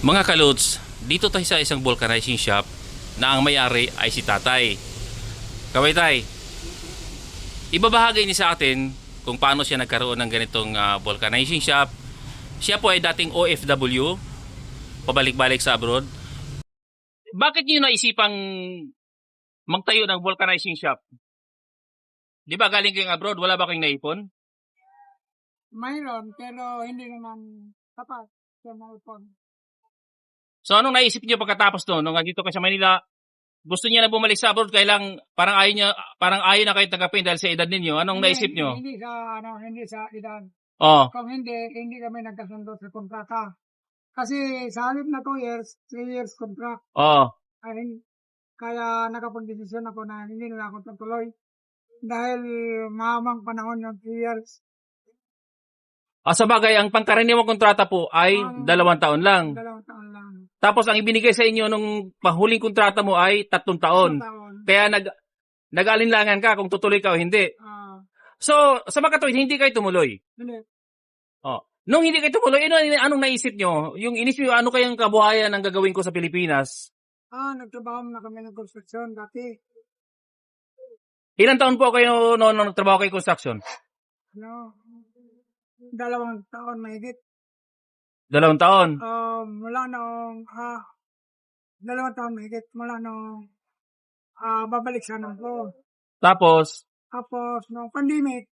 Mga kalods, dito tayo sa isang vulcanizing shop na ang may-ari ay si Tatay. Kaway tay, ibabahagi niya sa atin kung paano siya nagkaroon ng ganitong vulcanizing shop. Siya po ay dating OFW, pabalik-balik sa abroad. Bakit niyo naisipang magtayo ng vulcanizing shop? Di ba galing kayong abroad, wala ba kayong naipon? Mayroon, pero hindi naman sapat sa maipon. So anong naisip niyo pagkatapos noon, nung nandito kayo sa Manila, gusto niya na bumalik sa abroad, kaya lang parang ayaw na kayo tanggapin dahil sa edad ninyo. Anong naisip niyo? Hindi sa edad. Oh, Kung hindi kami nagkasundo sa kontrata. Kasi sa halip na 2 years, 3 years contract, oh. ay, kaya nakapag-desisyon ako na hindi na ako tutuloy. Dahil mahamang panahon yung 3 years. Sa bagay, ang pangkaraniwang kontrata po ay 2 taon lang. 2 taon lang. Tapos ang ibinigay sa inyo nung pahuling kontrata mo ay 3 taon. 3 taon. Kaya nag-alinlangan ka kung tutuloy ka o hindi. So, sa makatuwid, hindi kayo tumuloy. Hindi. Oh. Nung hindi kayo tumuloy, anong naisip nyo? Yung inisip nyo, ano kayang kabuhayan ang gagawin ko sa Pilipinas? Nagtrabaho na kami ng construction dati. Ilang taon po kayo noon nagtrabaho kayo construction? 2 taon mahigit. 2 taon? Mula noong 2 taon mahigit. Mula noong babalik sana ko. Tapos, Noong pandemic,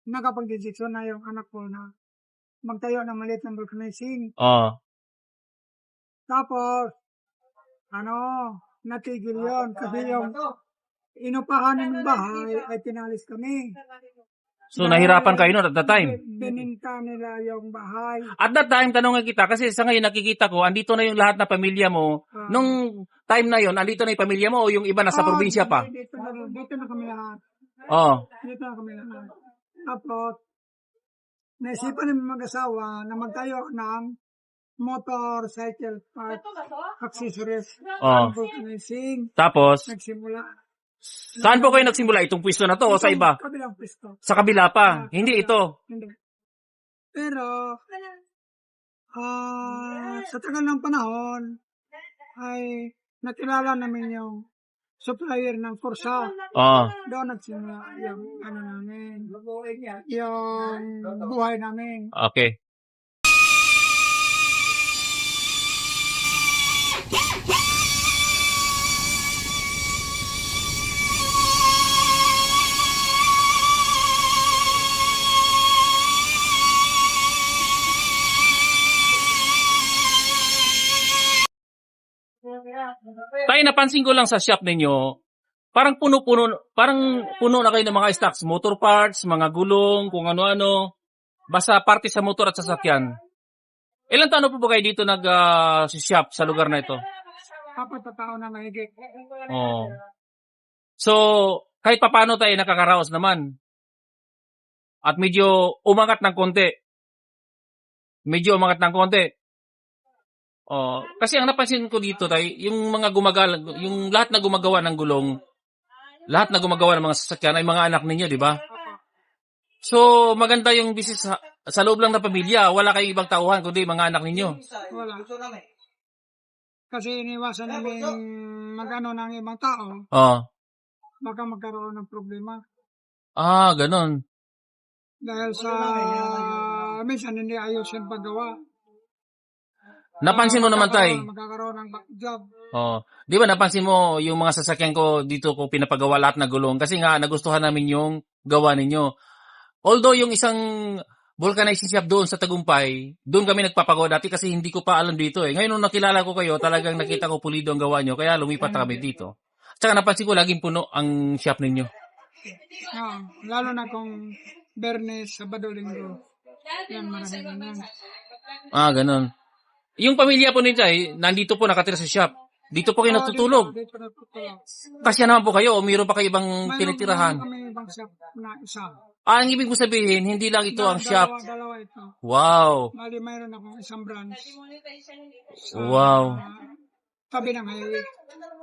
nakapag-desisyon na yung anak ko na magtayo ng maliit ng vulcanizing. Tapos, natigil yon kasi yung inupahan ng bahay ay pinalis kami. so nahirapan kayo noon at that time? Bininta nila yung bahay. At that time, tanongin kita, kasi sa ngayon nakikita ko, andito na yung lahat na pamilya mo. Nung time na yon, andito na yung pamilya mo o yung iba nasa probinsya pa? Dito na kami lahat. Dito na kami lahat. Tapos, naisipan namin mag-asawa na magtayo ng motorcycle part accessories. Vulcanizing. Tapos, Nagsimula. saan po kayo nagsimula? Itong pwesto na to o sa iba? Kabilang pwesto. Sa kabila pa? Hindi ito. Hindi. Pero, sa tagal ng panahon, ay nakilala namin yung supplier ng kursa. Doon nagsimula yung namin, yung buhay namin. Okay. Tayo, napansin ko lang sa shop ninyo, parang puno na kayo ng mga stocks, motor parts, mga gulong, kung ano-ano, basta parte sa motor at sasakyan. Ilang taon na po ba kayo dito nag-shop sa lugar na ito? 4 taon na mahigit. So, kahit papano tayo nakakaraos naman. At medyo umangat ng konti. Kasi ang napansin ko dito tayo, yung mga yung lahat na gumagawa ng gulong, lahat na gumagawa ng mga sasakyan ay mga anak ninyo, di ba? So, maganda yung business sa loob lang ng pamilya. Wala kayong ibang tauhan kundi mga anak ninyo. Wala. Kasi iniwasan namin magano ng ibang tao. Baka magkaroon ng problema. Ganon. Dahil sa minsan hindi ayos yung paggawa. Napansin mo naman tayo. Magkakaroon ng job. Di ba napansin mo yung mga sasakyan ko dito ko pinapagawa lahat na gulong kasi nga nagustuhan namin yung gawa ninyo. Although yung isang vulcanizing shop doon sa Tagumpay, doon kami nagpapagawa dati kasi hindi ko pa alam dito eh. Ngayon nung nakilala ko kayo, talagang nakita ko pulido ang gawa nyo kaya lumipat na kami dito. Tsaka napansin ko laging puno ang shop ninyo. Lalo na kung Bernes, Sabado, Linggo. Yan, maraming yan. Ganon. Yung pamilya po ninyo ay nandito po nakatira sa shop. Dito po kayo natutulog. Dito natutulog. Kasya naman po kayo o mayroon pa kayo ibang tinitirahan? Mayroon kami ibang shop na isa. Ang ibig mo sabihin, hindi lang ito ang shop. Dalawa ito. Wow. Bali, mayroon akong isang branch. Wow. Tabi ng highway.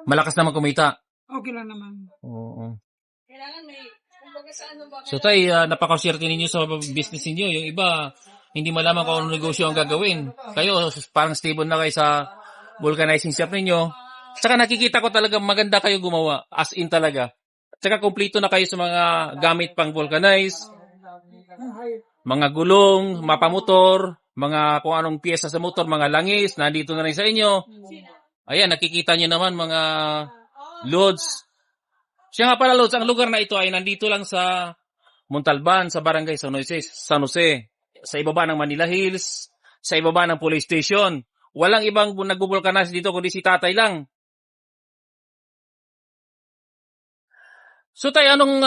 Malakas naman kumita. Okay lang naman. Oo. So tay, napakaswerte ninyo sa business ninyo. Yung iba, hindi malaman kung anong negosyo ang gagawin. Kayo, parang stable na kayo sa vulcanizing shop ninyo. Tsaka nakikita ko talaga maganda kayo gumawa. As in talaga. Tsaka kompleto na kayo sa mga gamit pang vulcanize. Mga gulong, mapamotor, mga kung anong piyesa sa motor, mga langis, nandito na rin sa inyo. Ayan, nakikita nyo naman mga loads. Siya nga pala, loads, ang lugar na ito ay nandito lang sa Montalban, sa Barangay San Jose, sa ibaba ng Manila Hills, sa ibaba ng police station. Walang ibang nag-vulcanize dito kundi si tatay lang. So tayo, anong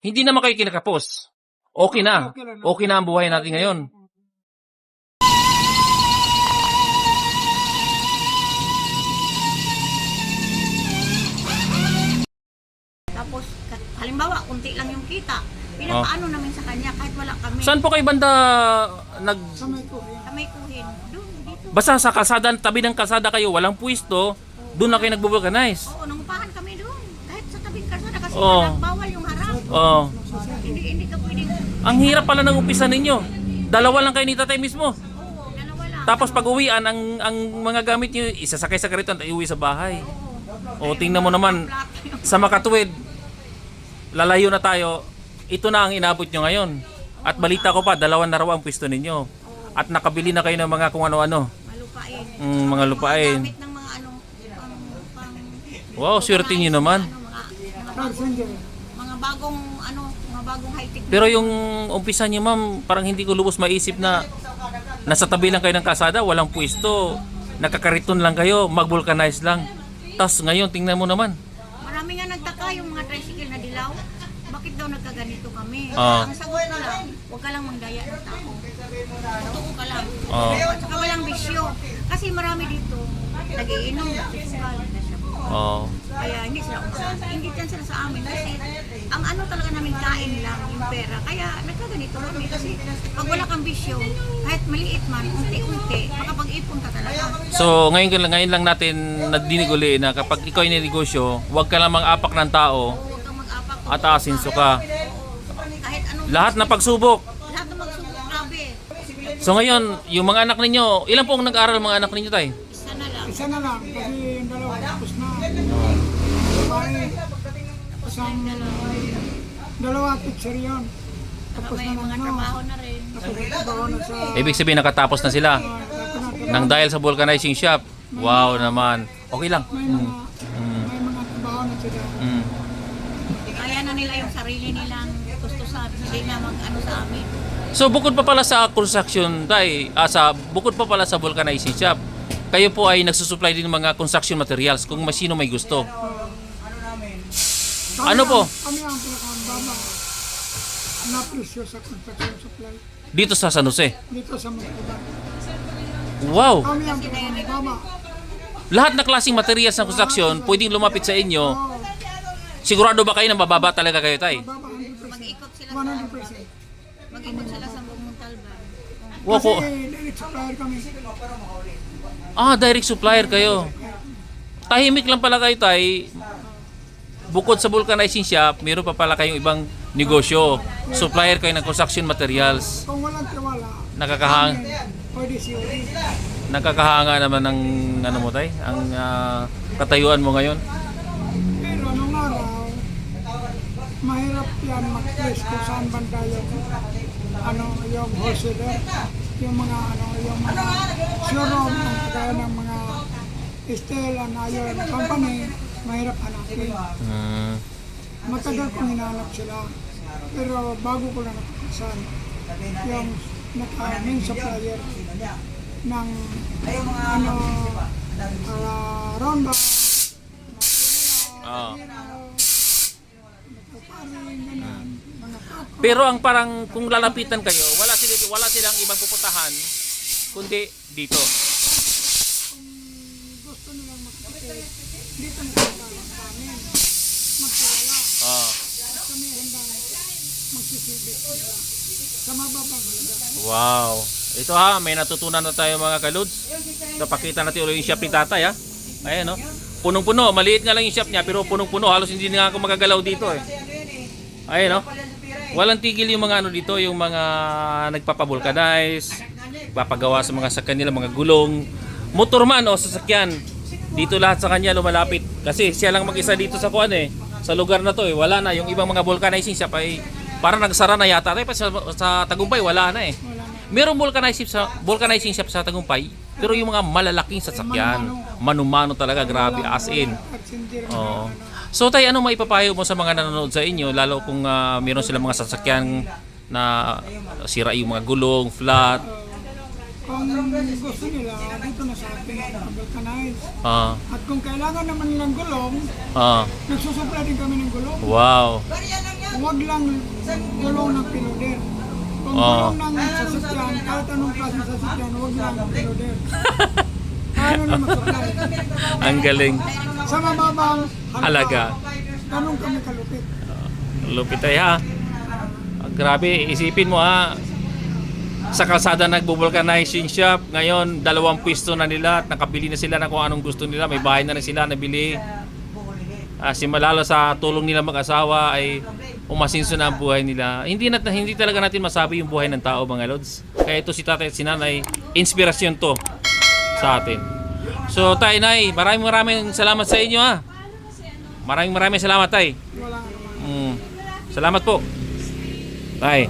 hindi naman kayo kinakapos? Okay na. Okay na ang buhay natin ngayon. Tapos, halimbawa, kunti lang yung kita. Pinapaano namin sa kanya kahit wala kami. Saan po kayo banda Sa may ko. Sa may kuhin. Doon, dito. basta sa kalsada, tabi ng kalsada kayo, walang pwesto, doon na kayo nag-vulcanize? Oo, nangupahan kami doon. Kahit sa tabing kalsada kasi Oo. bawal yung harap. Oh. Hindi ka pwedeng. Ang hirap pala ng umpisa ninyo. Dalawa lang kayo ni tatay mismo. Oo, dalawa lang. Tapos pag uwian, ang mga gamit nyo, isasakay sa kariton at iuwi sa bahay. O, tingnan mo naman, sa makatuwid, lalayo na tayo, ito na ang inabot nyo ngayon. At balita ko pa, 2 na raw ang pwesto ninyo. At nakabili na kayo ng mga kung ano-ano. Malupain. Mga lupain. Gamit ng mga ano, pang Wow, swerte nyo naman. mga bagong mga bagong high-tech. Pero yung umpisa nyo, ma'am, parang hindi ko lubos maisip na nasa tabi lang kayo ng kalsada, walang pwesto, nakakariton lang kayo, mag-vulcanize lang. Tapos ngayon, tingnan mo naman. Marami nga nagtaka yung mga tricycle na dilaw. Bakit daw nagkaganito kami? Ah. Ang sagot ko lang, huwag ka lang magdaya ng tao. Totoo ka lang. Ah. At saka walang bisyo. Kasi marami dito, nagiinom, physical na siya. Oh. Kaya hindi sila umasan. Hindi yan sila sa amin. Kasi ang ano talaga namin kain lang, yung pera. Kaya nagkaganito kami. Kasi pag wala kang bisyo, kahit maliit man, unti-unti, makapag-ipon ka talaga. So, ngayon lang natin nadinig na kapag ikaw ay negosyo, huwag ka lang mang-apak ng tao Huwag kang mag-apak. at aasinso ka. Kahit anong Lahat na pagsubok. lahat ng magsubok, grabe. So ngayon, yung mga anak ninyo, ilan po ang nag-aaral mga anak ninyo tay? Isa na lang. Isa na lang, kasi yung dalawa tapos na. Bali, isang dalawa teacher yun. Tapos May na mga lang, trabaho na rin. Tapos trabaho na sa... Ibig sabihin nakatapos na sila nang dahil sa vulcanizing shop. Wow naman. Okay lang. May mga trabaho na sila. Mm. Kaya na nila yung sarili nilang gustusan. Hindi na mag-ano sa amin. So bukod pa pala sa construction tay, bukod pa pala sa vulcanizing shop, kayo po ay nagsusupply din ng mga construction materials kung sino may gusto. Ano po? Kami ang pinakambaba na presyo sa construction supply Dito sa San Jose. dito sa Montalban. Wow! Kami ang pinakambaba. Lahat na klaseng materials ng construction pwedeng lumapit sa inyo. Sigurado ba kayo na mababa talaga kayo tay? Baba 100%. Mag-ikot sila 100%. mag-ikot sila sa buong Montalban. Wow po. Kasi direct supplier kami. Direct supplier kayo. Tahimik lang pala kayo tay. Bukod sa vulcanizing shop, meron pa pala kayong ibang negosyo. Supplier kayo ng construction materials. Kung walang tiwala, pwede COD. Nakakahanga naman ng ano mo tay, ang katayuan mo ngayon. Pero nung araw, mahirap yan mag-trace kung saan banda yung wholesaler, yung mga showroom, ang kagaya ng mga steel and iron company, mahirap hanapin. Matagal kong hinahanap sila, pero bago ko lang napakasan, yung main supplier ng ronda, Pero ang parang kung lalapitan kayo, wala silang ibang pupuntahan kundi dito. gusto nilang makapit, dito na sila sa amin, magtiwala. Kami handang magsisilbit sila sa mababang halaga. Wow. Ito may natutunan na tayo mga kaluds. So, pakita natin ulit yung shop ni tatay Ayan punong-puno. Maliit nga lang yung shop niya pero punong-puno. Halos hindi na ako magagalaw dito Ayan Walang tigil yung mga ano dito, yung mga nagpapavulcanize, papagawa sa mga sakyan nila, mga gulong, motor man o sasakyan. Dito lahat sa kanya lumalapit. Kasi siya lang mag-isa dito sa kuan eh. Sa lugar na to eh. Wala na. Yung ibang mga vulcanizing shop ay parang nagsara na yata. Tayo pa sa Tagumpay wala na eh. Merong vulcanizing shop sa Tagumpay. Pero yung mga malalaking sasakyan, mano-mano talaga, grabe, as in. At sindir na Oo. So tay, ano maipapayo mo sa mga nanonood sa inyo, lalo kung meron silang mga sasakyan na sira yung mga gulong, flat. kung gusto nila, dito na sa atin mag-vulcanize. Ah, At kung kailangan naman nilang gulong, ah, nagsusupla din kami ng gulong. wow. Huwag lang gulong ng piloder. Kung Oo. gulong ng sasakyan, kahit anong klase ng sasakyan, huwag lang piloder. Paano na mag-supply? Ang galing. Sa mababang Halaga. ganun kami kalupit. Lupit ay ha. Grabe, isipin mo ha. Sa kalsada nagbo-vulcanizing shop, ngayon 2 pwesto na nila at nakabili na sila ng kung anong gusto nila, may bahay na rin sila nabili. Simalalo sa tulong nila mag-asawa ay umasinso na ang buhay nila. Hindi talaga natin masabi yung buhay ng tao, mga lods. Kaya ito si tatay at si nanay, inspirasyon to sa atin. So tay, nay, maraming salamat sa inyo ha. Maraming salamat tay. Wala nga naman. Salamat po. Tay.